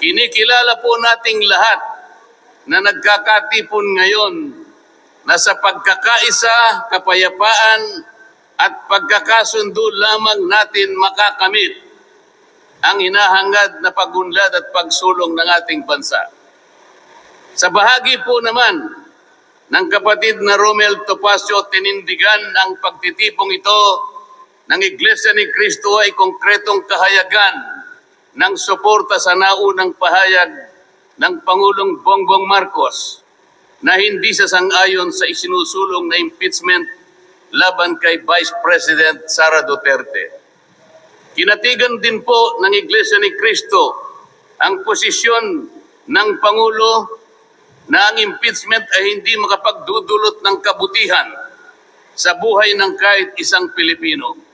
Kinikilala po nating lahat na nagkakatipon ngayon na sa pagkakaisa, kapayapaan at pagkakasundo lamang natin makakamit ang hinahangad na pagunlad at pagsulong ng ating bansa. Sa bahagi po naman ng kapatid na Romel Topacio, tinindigan ang pagtitipong ito ng Iglesia ni Cristo ay konkretong kahayagan ng suporta sa naunang pahayag ng Pangulong Bongbong Marcos na hindi sasang-ayon sa isinusulong na impeachment laban kay Vice President Sara Duterte. Kinatigan din po ng Iglesia ni Cristo ang posisyon ng Pangulo na ang impeachment ay hindi makapagdudulot ng kabutihan sa buhay ng kahit isang Pilipino.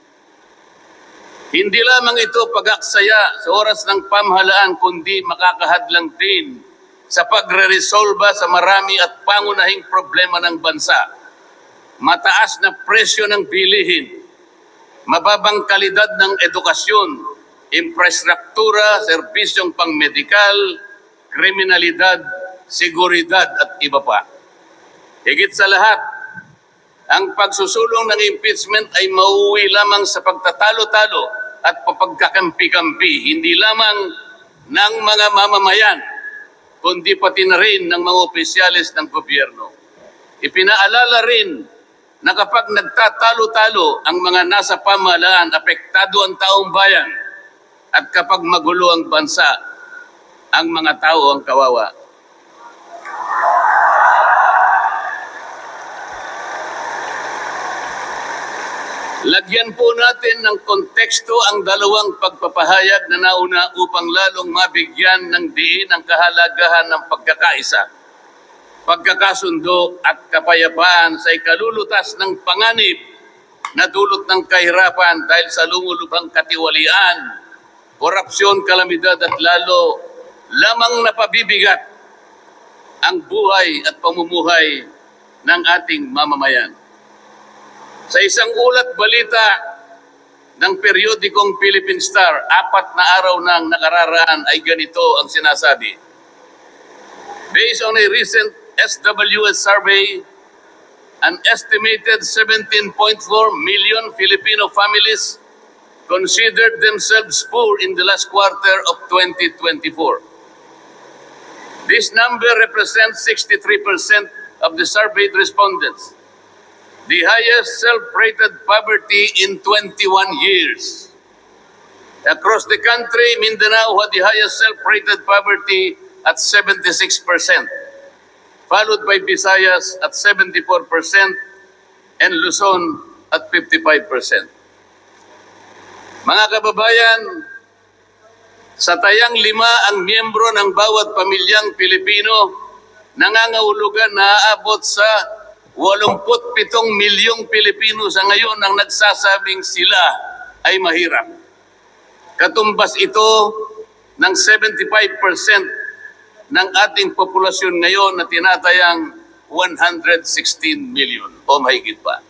Hindi lamang ito pag-aksaya sa oras ng pamahalaan, kundi makakahadlang din sa pagre-resolba sa marami at pangunahing problema ng bansa. Mataas na presyo ng bilihin, mababang kalidad ng edukasyon, infrastruktura, serbisyong pangmedikal, kriminalidad, seguridad at iba pa. Higit sa lahat, ang pagsusulong ng impeachment ay mauwi lamang sa pagtatalo-talo at papagkakampi-kampi, hindi lamang ng mga mamamayan, kundi pati na rin ng mga opisyalis ng gobyerno. Ipinaalala rin na kapag nagtatalo-talo ang mga nasa pamahalaan, apektado ang taong bayan, at kapag magulo ang bansa, ang mga tao ang kawawa. Lagyan po natin ng konteksto ang dalawang pagpapahayag na nauna upang lalong mabigyan ng diin ang kahalagahan ng pagkakaisa, pagkakasundo at kapayapaan sa ikalulutas ng panganib na dulot ng kahirapan dahil sa lumulubhang katiwalian, korupsyon, kalamidad at lalo lamang napabibigat ang buhay at pamumuhay ng ating mamamayan. Sa isang ulat balita ng periodikong Philippine Star, 4 na araw nang nakararaan ay ganito ang sinasabi. Based on a recent SWS survey, an estimated 17.4 million Filipino families considered themselves poor in the last quarter of 2024. This number represents 63% of the surveyed respondents, the highest self-rated poverty in 21 years. Across the country, Mindanao had the highest self-rated poverty at 76%, followed by Visayas at 74% and Luzon at 55%. Mga kababayan, sa tayang 5 ang miyembro ng bawat pamilyang Pilipino, nangangahulugan na aabot sa 87 milyong Pilipino sa ngayon ang nagsasabing sila ay mahirap. Katumbas ito ng 75% ng ating populasyon ngayon na tinatayang 116 million o mahigit pa.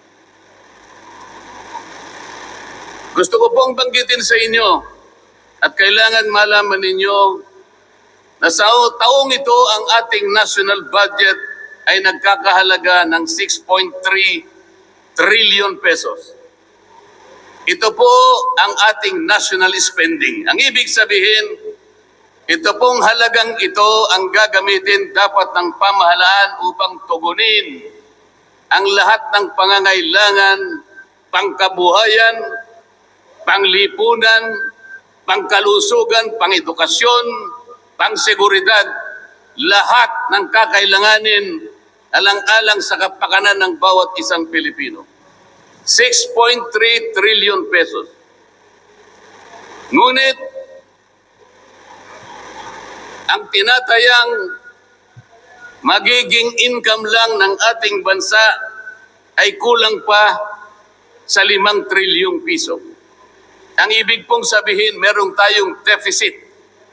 Gusto ko pong banggitin sa inyo at kailangan malaman ninyo na sa taong ito ang ating national budget ay nagkakahalaga ng 6.3 trillion pesos. Ito po ang ating national spending. Ang ibig sabihin, ito pong halagang ito ang gagamitin dapat ng pamahalaan upang tugunin ang lahat ng pangangailangan, pangkabuhayan, panglipunan, pangkalusugan, pangedukasyon, pangseguridad, lahat ng kakailanganin alang-alang sa kapakanan ng bawat isang Pilipino. 6.3 trillion pesos. Ngunit, ang tinatayang magiging income lang ng ating bansa ay kulang pa sa 5 trilyong piso. Ang ibig pong sabihin, meron tayong deficit.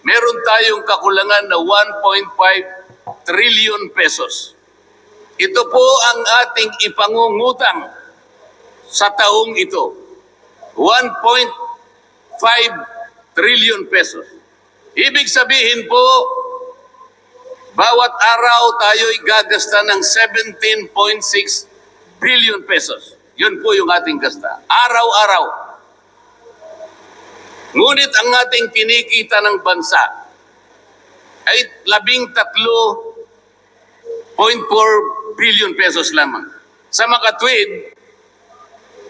Meron tayong kakulangan na 1.5 trillion pesos. Ito po ang ating ipangungutang sa taong ito. 1.5 trillion pesos. Ibig sabihin po, bawat araw tayo'y gagasta ng 17.6 billion pesos. Yun po yung ating gasta. Araw-araw. Ngunit ang ating kinikita ng bansa ay 13.4 billion pesos lamang. Sa makatwid,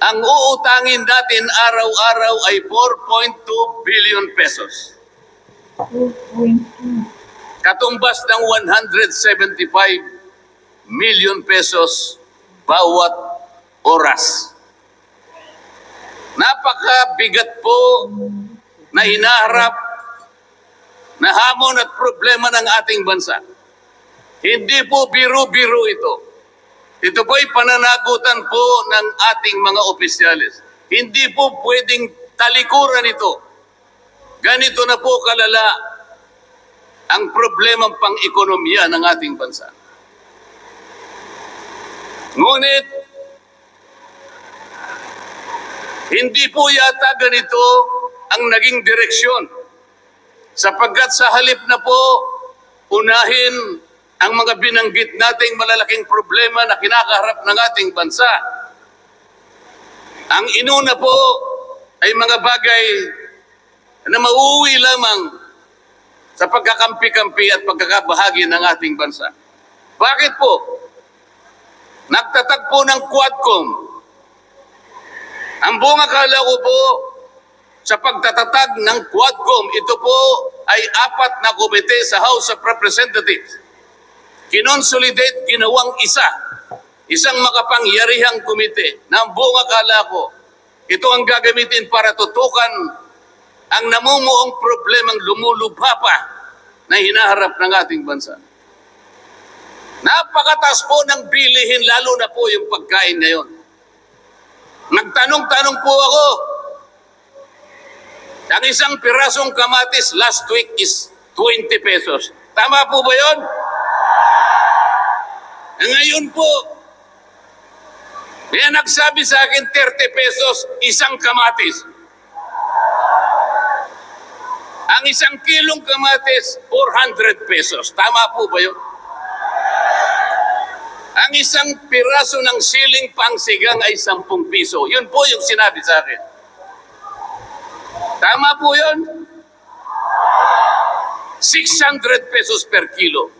ang uutangin natin araw-araw ay 4.2 billion pesos. Katumbas ng 175 million pesos bawat oras. Napakabigat po na hinaharap na hamon at problema ng ating bansa. Hindi po biro-biro ito. Ito po ay pananagutan po ng ating mga opisyalis. Hindi po pwedeng talikuran ito. Ganito na po kalala ang problemang pang-ekonomiya ng ating bansa. Ngunit, hindi po yata ganito ang naging direksyon. Sapagkat sa halip na po, unahin ang mga binanggit nating malalaking problema na kinakaharap ng ating bansa. Ang inuna po ay mga bagay na mauuwi lamang sa pagkakampi-kampi at pagkakabahagi ng ating bansa. Bakit po? Nagtatag po ng Quadcom. Ang buong akala ko po sa pagtatatag ng Quadcom, ito po ay 4 na komite sa House of Representatives. Kinonsolidate, ginawang isang makapangyarihang komite na ang buong akala ko, ito ang gagamitin para tutukan ang namumuong problemang lumulubha pa na hinaharap ng ating bansa. Napakataas po ng bilihin, lalo na po yung pagkain ngayon. Nagtanong-tanong po ako, ang isang pirasong kamatis last week is 20 pesos. Tama po ba yun? Ngayon po, may nagsabi sa akin 30 pesos isang kamatis. Ang isang kilong kamatis, 400 pesos. Tama po ba yun? Ang isang piraso ng siling pangsigang ay 10 piso. Yun po yung sinabi sa akin. Tama po yun? 600 pesos per kilo.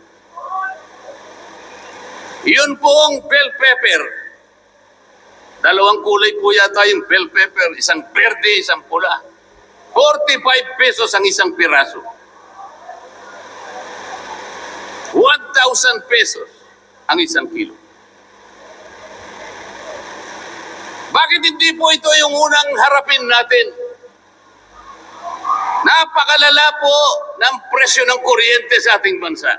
Yun po ang bell pepper. Dalawang kulay po yata yung bell pepper. Isang berde, isang pula. 45 pesos ang isang piraso. 1,000 pesos ang isang kilo. Bakit hindi po ito yung unang harapin natin? Napakalala po ng presyo ng kuryente sa ating bansa.